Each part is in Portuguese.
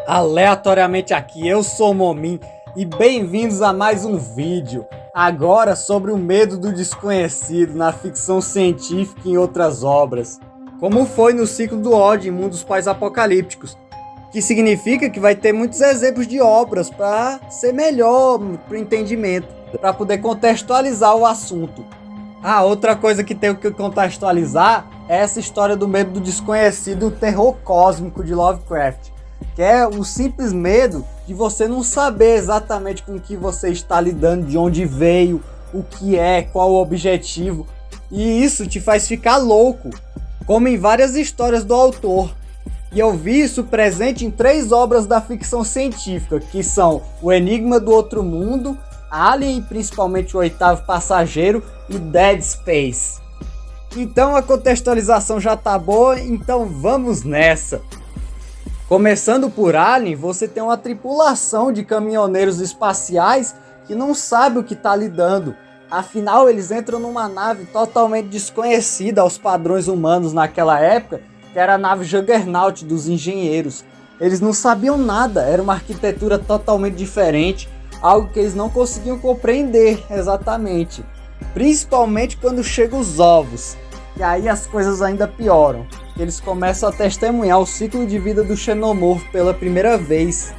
Aleatoriamente aqui, eu sou o Momin e bem-vindos a mais um vídeo, agora sobre o medo do desconhecido na ficção científica e em outras obras, como foi no ciclo do ódio em mundos pós-apocalípticos, que significa que vai ter muitos exemplos de obras para ser melhor para o entendimento, para poder contextualizar o assunto. Outra coisa que tenho que contextualizar é essa história do medo do desconhecido, o terror cósmico de Lovecraft, que é o simples medo de você não saber exatamente com o que você está lidando, de onde veio, o que é, qual o objetivo, e isso te faz ficar louco, como em várias histórias do autor. E eu vi isso presente em 3 obras da ficção científica, que são O Enigma do Outro Mundo, Alien, principalmente O Oitavo Passageiro, e Dead Space. Então a contextualização já tá boa, então vamos nessa. Começando por Alien, você tem uma tripulação de caminhoneiros espaciais que não sabe o que está lidando. Afinal, eles entram numa nave totalmente desconhecida aos padrões humanos naquela época, que era a nave Juggernaut dos engenheiros. Eles não sabiam nada, era uma arquitetura totalmente diferente, algo que eles não conseguiam compreender exatamente. Principalmente quando chegam os ovos, e aí as coisas ainda pioram. Eles começam a testemunhar o ciclo de vida do xenomorfo pela primeira vez.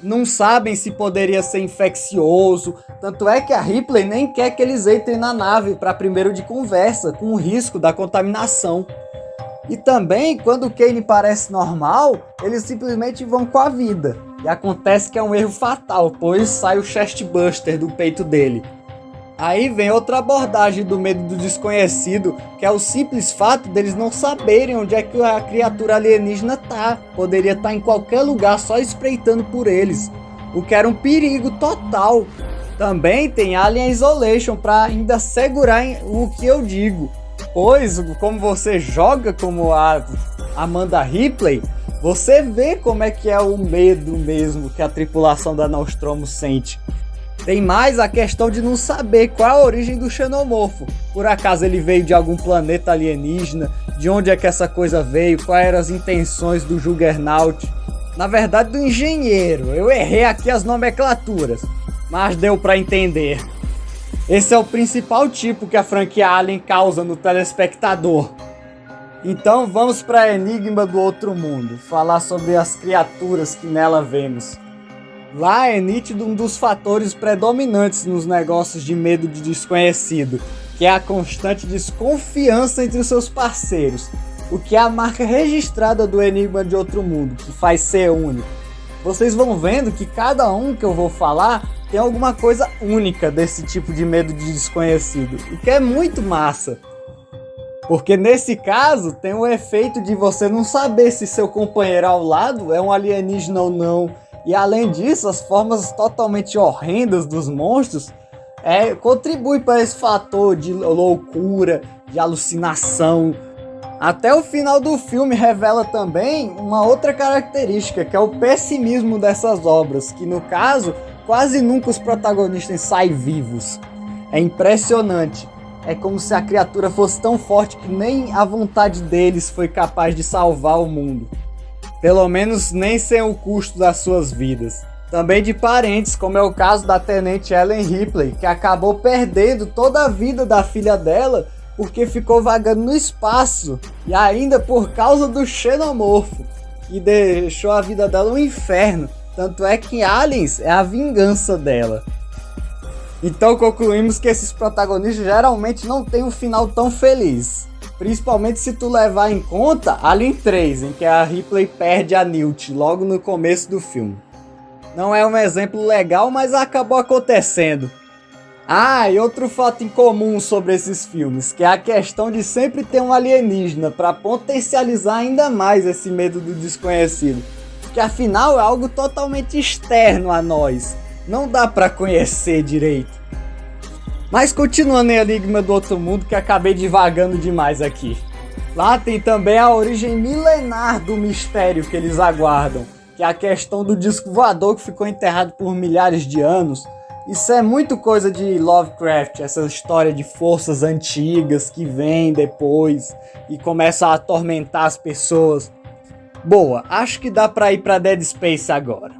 Não sabem se poderia ser infeccioso, tanto é que a Ripley nem quer que eles entrem na nave para primeiro de conversa, com o risco da contaminação. E também, quando o Kane parece normal, eles simplesmente vão com a vida. E acontece que é um erro fatal, pois sai o chestbuster do peito dele. Aí vem outra abordagem do medo do desconhecido, que é o simples fato deles não saberem onde é que a criatura alienígena tá. Poderia estar em qualquer lugar só espreitando por eles, o que era um perigo total. Também tem Alien Isolation para ainda segurar o que eu digo, pois como você joga como a Amanda Ripley, você vê como é que é o medo mesmo que a tripulação da Nostromo sente. Tem mais a questão de não saber qual a origem do xenomorfo. Por acaso ele veio de algum planeta alienígena? De onde é que essa coisa veio? Quais eram as intenções do Juggernaut? Na verdade, do engenheiro. Eu errei aqui as nomenclaturas, mas deu para entender. Esse é o principal tipo que a franquia Alien causa no telespectador. Então vamos para Enigma do Outro Mundo, falar sobre as criaturas que nela vemos. Lá é nítido um dos fatores predominantes nos negócios de medo de desconhecido, que é a constante desconfiança entre os seus parceiros, o que é a marca registrada do Enigma de Outro Mundo, que faz ser único. Vocês vão vendo que cada um que eu vou falar tem alguma coisa única desse tipo de medo de desconhecido, o que é muito massa. Porque nesse caso tem o efeito de você não saber se seu companheiro ao lado é um alienígena ou não. E além disso, as formas totalmente horrendas dos monstros contribuem para esse fator de loucura, de alucinação. Até o final do filme revela também uma outra característica, que é o pessimismo dessas obras, que no caso, quase nunca os protagonistas saem vivos. É impressionante. É como se a criatura fosse tão forte que nem a vontade deles foi capaz de salvar o mundo. Pelo menos nem sem o custo das suas vidas. Também de parentes, como é o caso da tenente Ellen Ripley, que acabou perdendo toda a vida da filha dela porque ficou vagando no espaço, e ainda por causa do xenomorfo, que deixou a vida dela um inferno. Tanto é que Aliens é a vingança dela. Então concluímos que esses protagonistas geralmente não têm um final tão feliz. Principalmente se tu levar em conta Alien 3, em que a Ripley perde a Newt logo no começo do filme. Não é um exemplo legal, mas acabou acontecendo. E outro fato em comum sobre esses filmes, que é a questão de sempre ter um alienígena para potencializar ainda mais esse medo do desconhecido. Que afinal é algo totalmente externo a nós, não dá para conhecer direito. Mas continuando em Enigma do Outro Mundo, que acabei divagando demais aqui. Lá tem também a origem milenar do mistério que eles aguardam, que é a questão do disco voador que ficou enterrado por milhares de anos. Isso é muito coisa de Lovecraft, essa história de forças antigas que vêm depois e começam a atormentar as pessoas. Boa, acho que dá pra ir pra Dead Space agora.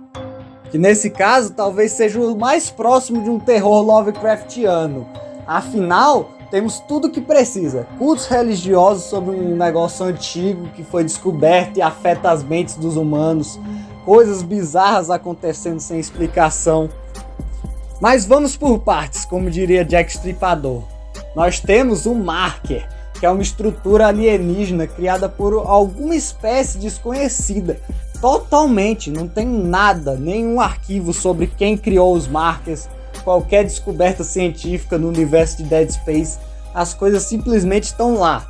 Que nesse caso talvez seja o mais próximo de um terror Lovecraftiano. Afinal, temos tudo o que precisa. Cultos religiosos sobre um negócio antigo que foi descoberto e afeta as mentes dos humanos. Coisas bizarras acontecendo sem explicação. Mas vamos por partes, como diria Jack Stripador. Nós temos o Marker, que é uma estrutura alienígena criada por alguma espécie desconhecida. Totalmente, não tem nada, nenhum arquivo sobre quem criou os Markers, qualquer descoberta científica no universo de Dead Space. As coisas simplesmente estão lá.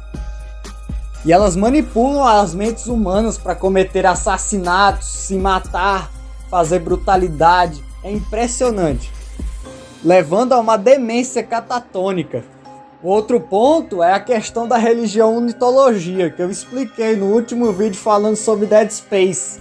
E elas manipulam as mentes humanas para cometer assassinatos, se matar, fazer brutalidade. É impressionante, levando a uma demência catatônica. O outro ponto é a questão da religião unitologia, que eu expliquei no último vídeo falando sobre Dead Space,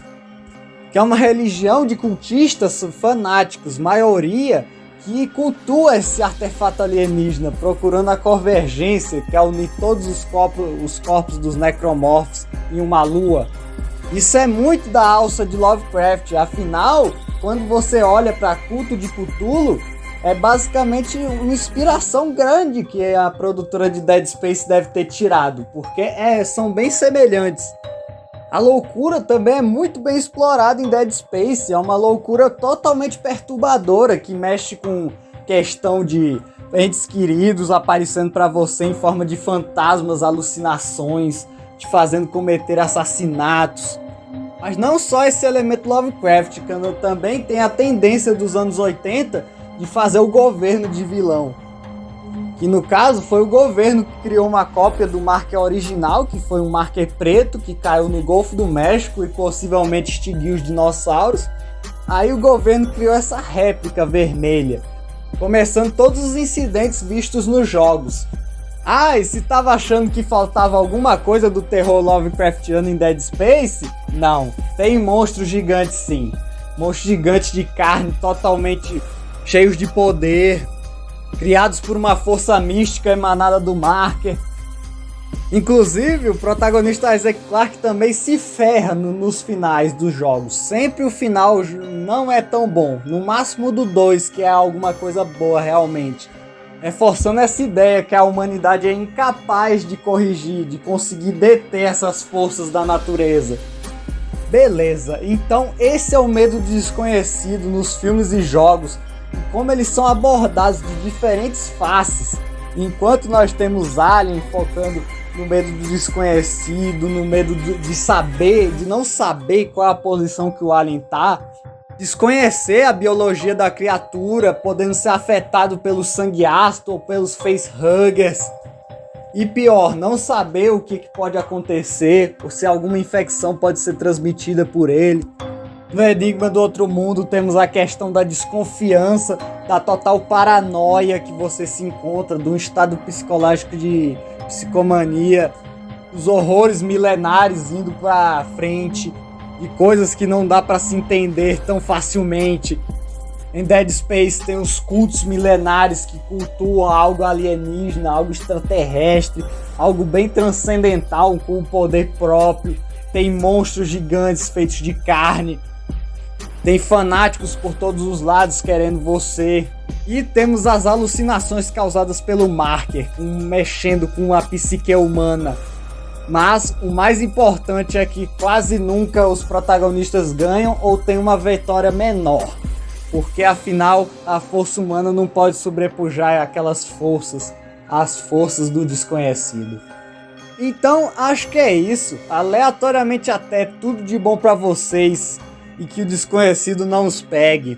que é uma religião de cultistas fanáticos, maioria, que cultua esse artefato alienígena, procurando a convergência, que é unir todos os corpos dos necromorphs em uma lua. Isso é muito da alça de Lovecraft, afinal, quando você olha para culto de Cthulhu, é basicamente uma inspiração grande que a produtora de Dead Space deve ter tirado, porque são bem semelhantes. A loucura também é muito bem explorada em Dead Space, é uma loucura totalmente perturbadora que mexe com questão de entes queridos aparecendo para você em forma de fantasmas, alucinações, te fazendo cometer assassinatos. Mas não só esse elemento Lovecraft, que também tem a tendência dos anos 80 de fazer o governo de vilão. Que no caso foi o governo que criou uma cópia do marker original, que foi um marker preto que caiu no Golfo do México e possivelmente extinguiu os dinossauros. Aí o governo criou essa réplica vermelha, começando todos os incidentes vistos nos jogos. E se tava achando que faltava alguma coisa do terror Lovecraftiano em Dead Space? Não, tem monstros gigantes sim. Monstros gigantes de carne totalmente cheios de poder, criados por uma força mística emanada do Marker. Inclusive, o protagonista Isaac Clarke também se ferra nos finais dos jogos. Sempre o final não é tão bom. No máximo do 2, que é alguma coisa boa realmente. Reforçando essa ideia que a humanidade é incapaz de corrigir, de conseguir deter essas forças da natureza. Beleza, então esse é o medo do desconhecido nos filmes e jogos. Como eles são abordados de diferentes faces. Enquanto nós temos Alien focando no medo do desconhecido, no medo de não saber qual é a posição que o Alien tá, desconhecer a biologia da criatura, podendo ser afetado pelo sangue ácido ou pelos facehuggers. E pior, não saber o que pode acontecer, ou se alguma infecção pode ser transmitida por ele. No Enigma do Outro Mundo temos a questão da desconfiança, da total paranoia que você se encontra, de um estado psicológico de psicomania, os horrores milenares indo pra frente, de coisas que não dá pra se entender tão facilmente. Em Dead Space tem os cultos milenares que cultuam algo alienígena, algo extraterrestre, algo bem transcendental com um poder próprio. Tem monstros gigantes feitos de carne. Tem fanáticos por todos os lados querendo você. E temos as alucinações causadas pelo Marker, mexendo com a psique humana. Mas o mais importante é que quase nunca os protagonistas ganham ou tem uma vitória menor. Porque afinal a força humana não pode sobrepujar aquelas forças, as forças do desconhecido. Então acho que é isso. Aleatoriamente até tudo de bom pra vocês. E que o desconhecido não os pegue.